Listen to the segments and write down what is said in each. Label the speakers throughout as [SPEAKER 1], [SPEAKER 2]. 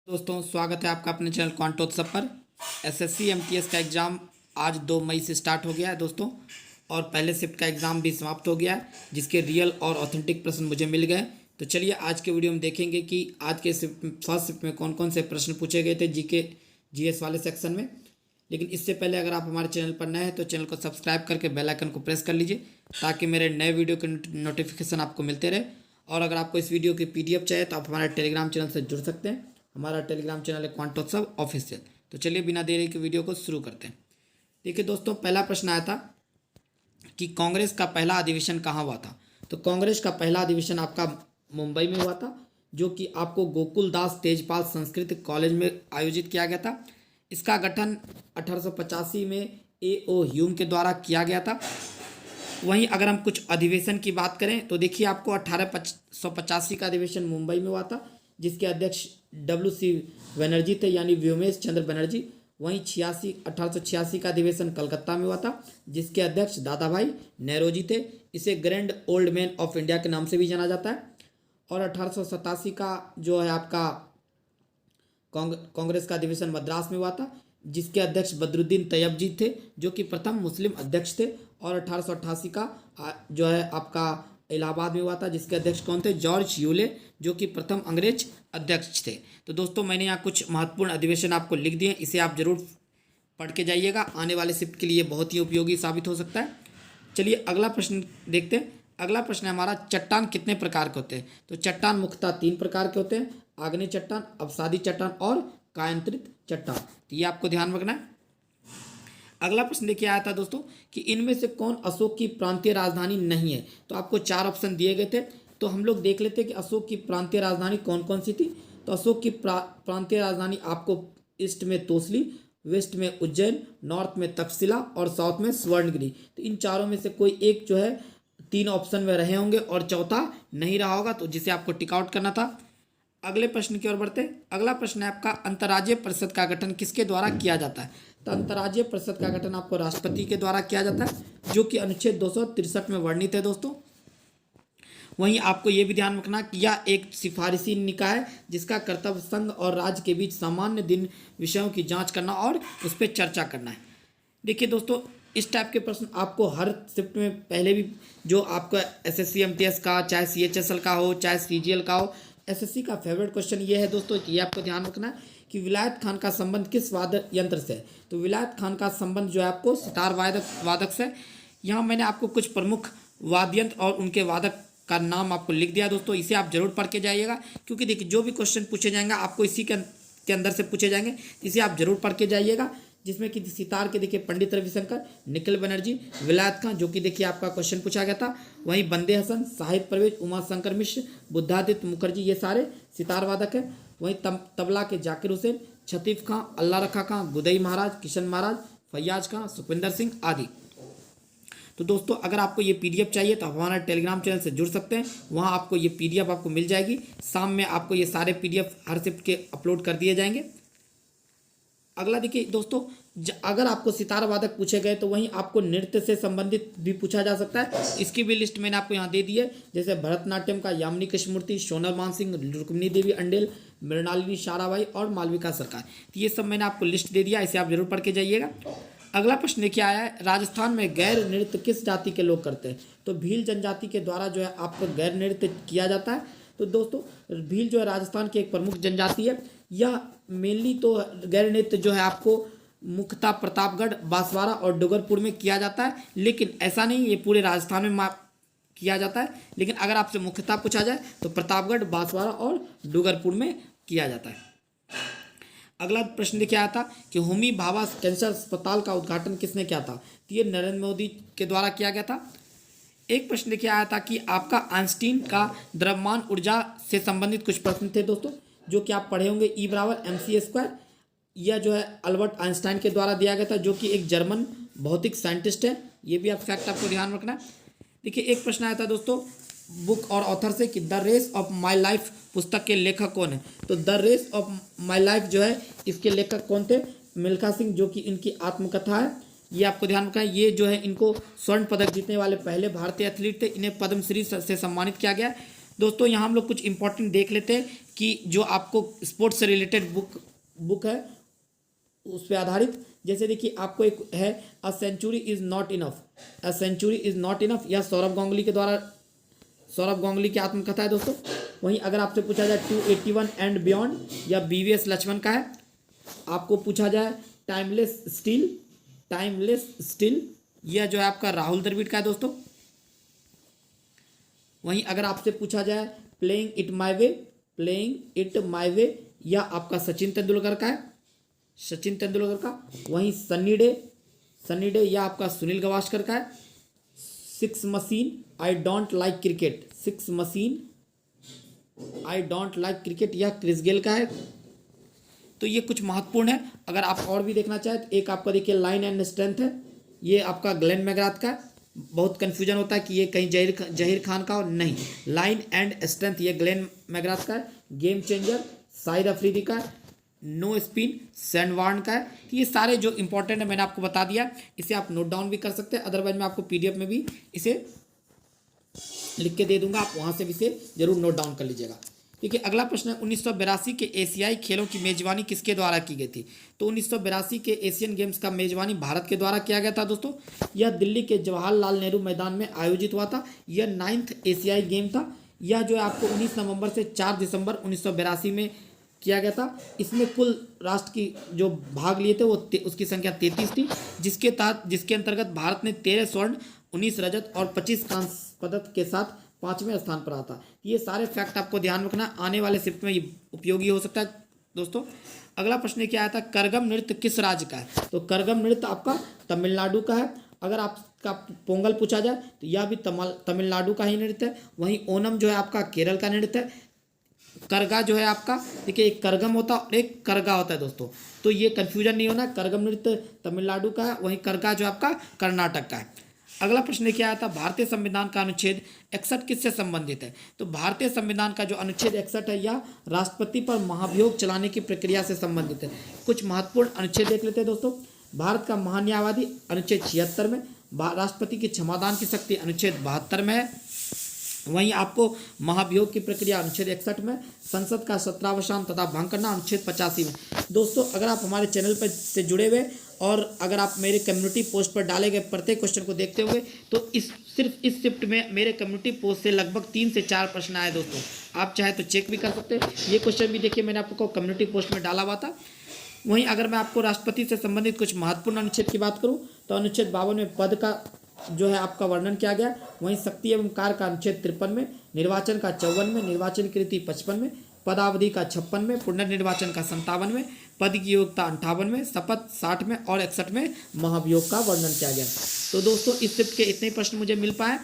[SPEAKER 1] दोस्तों स्वागत है आपका अपने चैनल क्वांटोत्सव पर। एसएससी एमटीएस का एग्ज़ाम आज 2 मई से स्टार्ट हो गया है दोस्तों, और पहले शिफ्ट का एग्ज़ाम भी समाप्त हो गया है, जिसके रियल और ऑथेंटिक प्रश्न मुझे मिल गए। तो चलिए आज के वीडियो में देखेंगे कि आज के फर्स्ट शिफ्ट में कौन कौन से प्रश्न पूछे गए थे जीके जीएस वाले सेक्शन में। लेकिन इससे पहले अगर आप हमारे चैनल पर नए हैं तो चैनल को सब्सक्राइब करके बेल आइकन को प्रेस कर लीजिए, ताकि मेरे नए वीडियो के नोटिफिकेशन आपको मिलते रहे। और अगर आपको इस वीडियो की पीडीएफ चाहिए तो आप हमारे टेलीग्राम चैनल से जुड़ सकते हैं। हमारा टेलीग्राम चैनल है क्वांटोत्सव ऑफिशियल। तो चलिए बिना देरी के वीडियो को शुरू करते हैं। देखिए दोस्तों, पहला प्रश्न आया था कि कांग्रेस का पहला अधिवेशन कहाँ हुआ था। तो कांग्रेस का पहला अधिवेशन आपका मुंबई में हुआ था, जो कि आपको गोकुल दास तेजपाल संस्कृत कॉलेज में आयोजित किया गया था। इसका गठन 1885 में A.O. ह्यूम के द्वारा किया गया था। वहीं अगर हम कुछ अधिवेशन की बात करें तो देखिए, आपको 1885 का अधिवेशन मुंबई में हुआ था, जिसके अध्यक्ष WC बनर्जी थे, यानी व्योमेश चंद्र बनर्जी। वहीं 1886 का अधिवेशन कलकत्ता में हुआ था, जिसके अध्यक्ष दादा भाई नेरोजी थे। इसे grand old man of India के नाम से भी जाना जाता है। और 1887 का जो है आपका कांग्रेस का अधिवेशन मद्रास में हुआ था, जिसके अध्यक्ष बदरुद्दीन तैयबजी थे, जो कि प्रथम मुस्लिम अध्यक्ष थे। और 1888 का जो है आपका इलाहाबाद में हुआ था, जिसके अध्यक्ष कौन थे? जॉर्ज यूले, जो कि प्रथम अंग्रेज अध्यक्ष थे। तो दोस्तों, मैंने यहाँ कुछ महत्वपूर्ण अधिवेशन आपको लिख दिए, इसे आप जरूर पढ़ के जाइएगा, आने वाले शिफ्ट के लिए बहुत ही उपयोगी साबित हो सकता है। चलिए अगला प्रश्न देखते हैं। अगला प्रश्न है हमारा, चट्टान कितने प्रकार के होते हैं। तो चट्टान मुख्यतः 3 प्रकार के होते हैं: आग्नेय चट्टान, अवसादी चट्टान और कायांतरित चट्टान। तो ये आपको ध्यान रखना है। अगला प्रश्न देखिए आया था दोस्तों कि इनमें से कौन अशोक की प्रांतीय राजधानी नहीं है। तो आपको 4 ऑप्शन दिए गए थे, तो हम लोग देख लेते हैं कि अशोक की प्रांतीय राजधानी कौन कौन सी थी। तो अशोक की प्रांतीय राजधानी आपको ईस्ट में तोसली, वेस्ट में उज्जैन, नॉर्थ में तक्षशिला और साउथ में स्वर्णगिरी। तो इन चारों में से कोई एक जो है 3 ऑप्शन में रहे होंगे और चौथा नहीं रहा होगा, तो जिसे आपको टिक आउट करना था। अगले प्रश्न की ओर बढ़ते हैं। अगला प्रश्न है आपका, अंतर्राज्यीय परिषद का गठन किसके द्वारा किया जाता है। तो अंतर्राज्यीय परिषद का गठन आपको राष्ट्रपति के द्वारा किया जाता है, जो कि अनुच्छेद 263 में वर्णित है दोस्तों। वहीं आपको यह भी ध्यान रखना कि यह एक सिफारिशी निकाय है, जिसका कर्तव्य संघ और राज्य के बीच सामान्य दिन विषयों की जांच करना और उस पर चर्चा करना है। देखिए दोस्तों, इस टाइप के प्रश्न आपको हर शिफ्ट में पहले भी, जो आपका एसएससी एमटीएस का, चाहे CHSL का हो, चाहे CGL का हो, एसएससी का फेवरेट क्वेश्चन ये है दोस्तों कि ये आपको ध्यान रखना है कि विलायत खान का संबंध किस वाद्य यंत्र से है। तो विलायत खान का संबंध जो है आपको सितार वादक से। यहाँ मैंने आपको कुछ प्रमुख वाद्य यंत्र और उनके वादक का नाम आपको लिख दिया दोस्तों, इसे आप जरूर पढ़ के जाइएगा, क्योंकि देखिए जो भी क्वेश्चन पूछे जाएंगे आपको इसी के अंदर से पूछे जाएंगे, इसे आप जरूर पढ़ के जाइएगा। जिसमें कि सितार के देखिए पंडित रविशंकर, निखिल बनर्जी, विलायत खान, जो कि देखिए आपका क्वेश्चन पूछा गया था। वहीं बंदे हसन, साहिब परवेज, उमा शंकर मिश्र, बुद्धादित्य मुखर्जी, ये सारे सितार वादक हैं। वहीं तबला के जाकिर हुसैन, छतीफ खां, अल्लाह रखा खां, गुदई महाराज, किशन महाराज, फैयाज खां, सुखविंदर सिंह आदि। तो दोस्तों, अगर आपको ये पीडीएफ चाहिए तो हमारा टेलीग्राम चैनल से जुड़ सकते हैं, वहाँ आपको ये पीडीएफ आपको मिल जाएगी। शाम में आपको ये सारे पीडीएफ हर शिफ्ट के अपलोड कर दिए जाएंगे। अगला देखिए दोस्तों, अगर आपको सितार वादक पूछे गए तो वहीं आपको नृत्य से संबंधित भी पूछा जा सकता है। इसकी भी लिस्ट मैंने आपको यहाँ दे दी है, जैसे भरतनाट्यम का यामिनी कृष्णमूर्ति, सोनल मानसिंह, रुक्मिणी देवी अंडेल, मृणालिनी साराभाई और मालविका सरकार। तो ये सब मैंने आपको लिस्ट दे दिया, इसे आप जरूर पढ़ के जाइएगा। अगला प्रश्न देखिए आया है, राजस्थान में गैर नृत्य किस जाति के लोग करते हैं। तो भील जनजाति के द्वारा जो है आपको गैर नृत्य किया जाता है। तो दोस्तों, भील जो है राजस्थान की एक प्रमुख जनजाति है। यह मेनली तो गैर नृत्य जो है आपको मुख्यतः प्रतापगढ़, बांसवाड़ा और डूंगरपुर में किया जाता है, लेकिन ऐसा नहीं ये पूरे राजस्थान में किया जाता है। लेकिन अगर आपसे मुख्यतः पूछा जाए तो प्रतापगढ़, बांसवाड़ा और डूंगरपुर में किया जाता है। अगला प्रश्न देखिए आया था कि होमी भाभा कैंसर अस्पताल का उद्घाटन किसने किया था। तो ये नरेंद्र मोदी के द्वारा किया गया था। एक प्रश्न देखिए आया था कि आपका आइंस्टीन का द्रव्यमान ऊर्जा से संबंधित कुछ प्रश्न थे दोस्तों, जो कि आप पढ़े होंगे। E=mc²। यह जो है अल्बर्ट आइंस्टाइन के द्वारा दिया गया था, जो कि एक जर्मन भौतिक साइंटिस्ट है। ये भी आप फैक्ट आपको ध्यान रखना है। देखिए एक प्रश्न आया था दोस्तों बुक और ऑथर से कि the race of my life पुस्तक के लेखक कौन है। तो the race of my life जो है इसके लेखक कौन थे? मिल्खा सिंह, जो कि इनकी आत्मकथा है। ये आपको ध्यान रखना है। ये जो है इनको स्वर्ण पदक जीतने वाले पहले भारतीय एथलीट थे। इन्हें पद्मश्री से सम्मानित किया गया। दोस्तों यहाँ हम लोग कुछ इंपॉर्टेंट देख लेते हैं कि जो आपको स्पोर्ट्स से रिलेटेड बुक है उस पर आधारित। जैसे देखिए आपको एक है a century is not enough, a century is not enough, यह सौरभ गांगुली की आत्मकथा है दोस्तों। वहीं अगर आपसे पूछा जाए 281 एंड बियॉन्ड, या BVS लक्ष्मण का है। आपको पूछा जाए टाइमलेस स्टिल, यह जो है आपका राहुल द्रविड़ का है दोस्तों। वहीं अगर आपसे पूछा जाए प्लेइंग इट माई वे, यह आपका सचिन तेंदुलकर का है, वहीं सन्नी डे यह आपका सुनील गावस्कर का है। Six machine I don't like cricket, यह क्रिस गेल का है। तो ये कुछ महत्वपूर्ण है। अगर आप और भी देखना चाहें तो एक आपका देखिए लाइन एंड स्ट्रेंथ है, ये आपका ग्लेन मैकग्राथ का है। बहुत कन्फ्यूजन होता है कि ये कहीं जहीर खान का हो, नहीं, लाइन एंड स्ट्रेंथ ये ग्लेन मैकग्राथ का है। गेम चेंजर शाहिद अफरीदी का है। नो स्पिन सैंडवार्न का है। तो ये सारे जो इंपॉर्टेंट है मैंने आपको बता दिया, इसे आप नोट डाउन भी कर सकते हैं, अदरवाइज मैं आपको PDF में भी इसे लिख के दे दूंगा, आप वहां से भी इसे जरूर नोट डाउन कर लीजिएगा। देखिए अगला प्रश्न है 1982 के एशियाई खेलों की मेजबानी किसके द्वारा की गई थी? तो 1982 के एशियन गेम्स का मेजबानी भारत के द्वारा किया गया था दोस्तों। यह दिल्ली के जवाहरलाल नेहरू मैदान में आयोजित हुआ था। यह 9th एशियाई गेम था। यह जो है आपको 19 नवंबर से 4 दिसंबर 1982 में किया गया था। इसमें कुल राष्ट्र की जो भाग लिए थे वो उसकी संख्या 33 थी, जिसके अंतर्गत भारत ने 13 स्वर्ण, 19 रजत और 25 कांस्य पदक के साथ 5वें स्थान पर आता। ये सारे फैक्ट आपको ध्यान रखना, आने वाले शिफ्ट में ये उपयोगी हो सकता है दोस्तों। अगला प्रश्न क्या आया था, करगम नृत्य किस राज्य का है? तो करगम नृत्य आपका तमिलनाडु का है। अगर आपका पोंगल पूछा जाए तो यह भी तमिलनाडु का ही नृत्य है। वहीं ओनम जो है आपका केरल का नृत्य है। करगा जो है आपका देखिए एक करगम होता है और एक करगा होता है दोस्तों, तो ये कन्फ्यूजन नहीं होना। करगम नृत्य तमिलनाडु का है, वहीं करगा जो आपका कर्नाटक का है। अगला प्रश्न क्या आया था, भारतीय संविधान का अनुच्छेद 61 किससे संबंधित है? तो भारतीय संविधान का जो अनुच्छेद 61 है यह राष्ट्रपति पर महाभियोग चलाने की प्रक्रिया से संबंधित है। कुछ महत्वपूर्ण अनुच्छेद देख लेते हैं दोस्तों। भारत का महान्यायवादी अनुच्छेद 76 में, राष्ट्रपति की क्षमादान की शक्ति अनुच्छेद 72 में है। वहीं आपको महाभियोग की प्रक्रिया अनुच्छेद 61 में, संसद का सत्रावसान तथा भंग करना अनुच्छेद 85 में। दोस्तों अगर आप हमारे चैनल पर से जुड़े हुए और अगर आप मेरे कम्युनिटी पोस्ट पर डाले गए प्रत्येक क्वेश्चन को देखते हुए तो सिर्फ इस शिफ्ट में मेरे कम्युनिटी पोस्ट से लगभग 3 से 4 प्रश्न आए दोस्तों। आप चाहे तो चेक भी कर सकते हैं। ये क्वेश्चन भी देखिए मैंने आपको कम्युनिटी पोस्ट में डाला हुआ था। वहीं अगर मैं आपको राष्ट्रपति से संबंधित कुछ महत्वपूर्ण अनुच्छेद की बात करूँ तो अनुच्छेद 52 में पद का जो है आपका वर्णन किया गया। वहीं शक्ति एवं कार्य का अनुच्छेद 53 में, निर्वाचन का 54 में, निर्वाचन की रीति 55 में, पदावधि का 56 में, पुनर्निर्वाचन का 57 में, पद की योग्यता 58 में, शपथ 60 में और 61 में महाभियोग का वर्णन किया गया। तो दोस्तों इस शिफ्ट के इतने प्रश्न मुझे मिल पाए।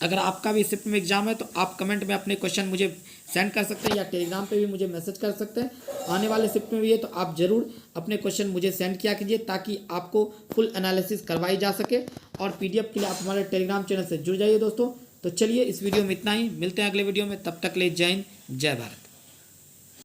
[SPEAKER 1] अगर आपका भी शिफ्ट में एग्जाम है तो आप कमेंट में अपने क्वेश्चन मुझे सेंड कर सकते हैं या टेलीग्राम पे भी मुझे मैसेज कर सकते हैं। आने वाले शिफ्ट में भी है तो आप ज़रूर अपने क्वेश्चन मुझे सेंड किया कीजिए ताकि आपको फुल एनालिसिस करवाई जा सके। और PDF के लिए आप हमारे टेलीग्राम चैनल से जुड़ जाइए दोस्तों। तो चलिए इस वीडियो में इतना ही, मिलते हैं अगले वीडियो में, तब तक ले जय हिंद जय भारत।